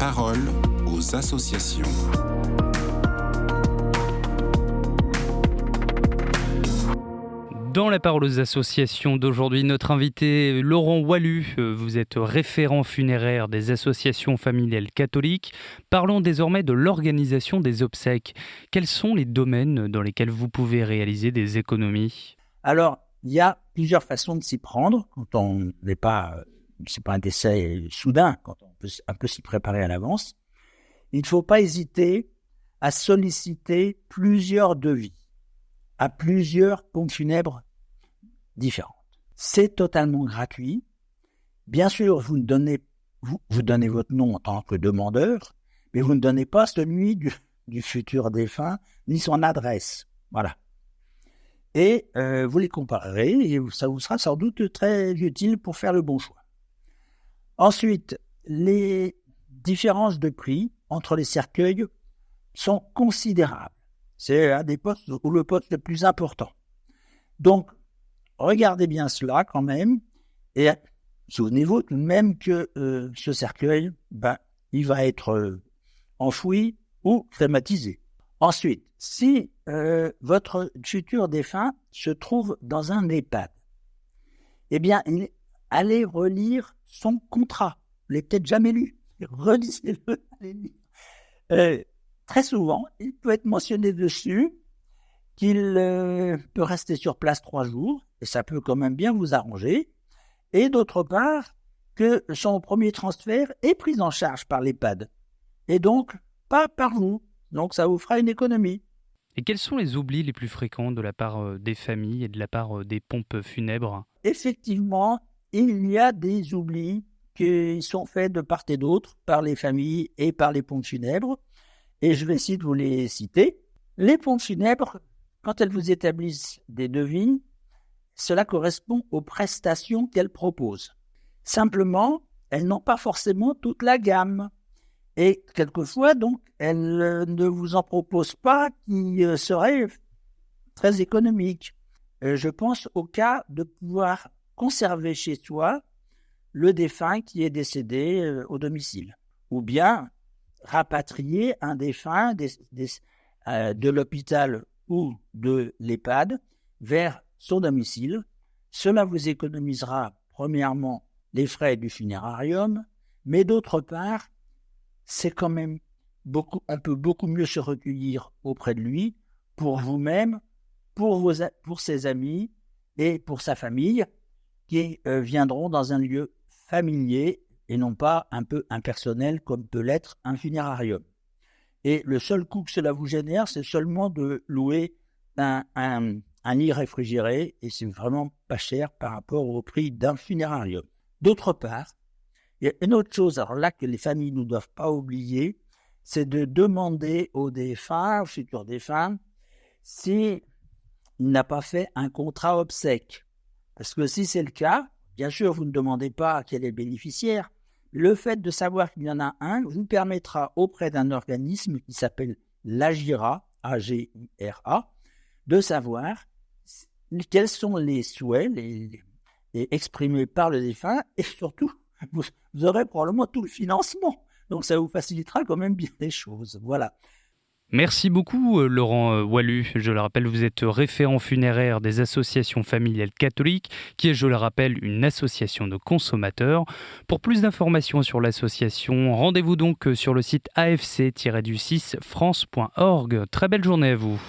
parole aux associations. Dans la parole aux associations d'aujourd'hui, notre invité Laurent Wallu, vous êtes référent funéraire des associations familiales catholiques. Parlons désormais de l'organisation des obsèques. Quels sont les domaines dans lesquels vous pouvez réaliser des économies ? Alors, il y a plusieurs façons de s'y prendre quand on n'est pas, c'est pas un décès soudain, quand on peut un peu s'y préparer à l'avance. Il ne faut pas hésiter à solliciter plusieurs devis à plusieurs pompes funèbres différentes. C'est totalement gratuit. Bien sûr, vous donnez votre nom en tant que demandeur, mais vous ne donnez pas celui du futur défunt, ni son adresse. Voilà. Et vous les comparerez, et ça vous sera sans doute très utile pour faire le bon choix. Ensuite, les différences de prix entre les cercueils sont considérables. C'est un des postes ou le poste le plus important. Donc, regardez bien cela quand même, et souvenez-vous tout de même que ce cercueil, il va être enfoui ou crématisé. Ensuite, si votre futur défunt se trouve dans un EHPAD, eh bien, allez relire son contrat. Vous l'avez peut-être jamais lu. Relisez-le, allez lire. Très souvent, il peut être mentionné dessus qu'il peut rester sur place 3 jours, et ça peut quand même bien vous arranger. Et d'autre part, que son premier transfert est pris en charge par l'EHPAD, et donc pas par vous. Donc ça vous fera une économie. Et quels sont les oublis les plus fréquents de la part des familles et de la part des pompes funèbres ? Effectivement, il y a des oublis qui sont faits de part et d'autre par les familles et par les pompes funèbres. Et je vais essayer de vous les citer. Les pompes funèbres, quand elles vous établissent des devis, cela correspond aux prestations qu'elles proposent. Simplement, elles n'ont pas forcément toute la gamme. Et quelquefois, donc, elles ne vous en proposent pas qui seraient très économiques. Je pense au cas de pouvoir conserver chez soi le défunt qui est décédé au domicile. Ou bien rapatrier un défunt de l'hôpital ou de l'EHPAD vers son domicile. Cela vous économisera premièrement les frais du funérarium, mais d'autre part, c'est quand même on peut beaucoup mieux se recueillir auprès de lui pour vous-même, pour ses amis et pour sa famille qui viendront dans un lieu familier et non pas un peu impersonnel comme peut l'être un funérarium. Et le seul coût que cela vous génère, c'est seulement de louer un lit réfrigéré, et c'est vraiment pas cher par rapport au prix d'un funérarium. D'autre part, il y a une autre chose, alors là, que les familles ne doivent pas oublier, c'est de demander au futur défunt, s'il n'a pas fait un contrat obsèque. Parce que si c'est le cas, bien sûr, vous ne demandez pas quel est le bénéficiaire. Le fait de savoir qu'il y en a un vous permettra auprès d'un organisme qui s'appelle l'AGIRA, A-G-I-R-A, de savoir quels sont les souhaits exprimés par le défunt, et surtout, vous aurez probablement tout le financement. Donc ça vous facilitera quand même bien les choses. Voilà. Merci beaucoup Laurent Wallu. Je le rappelle, vous êtes référent funéraire des associations familiales catholiques, qui est, je le rappelle, une association de consommateurs. Pour plus d'informations sur l'association, rendez-vous donc sur le site afc-france.org. Très belle journée à vous.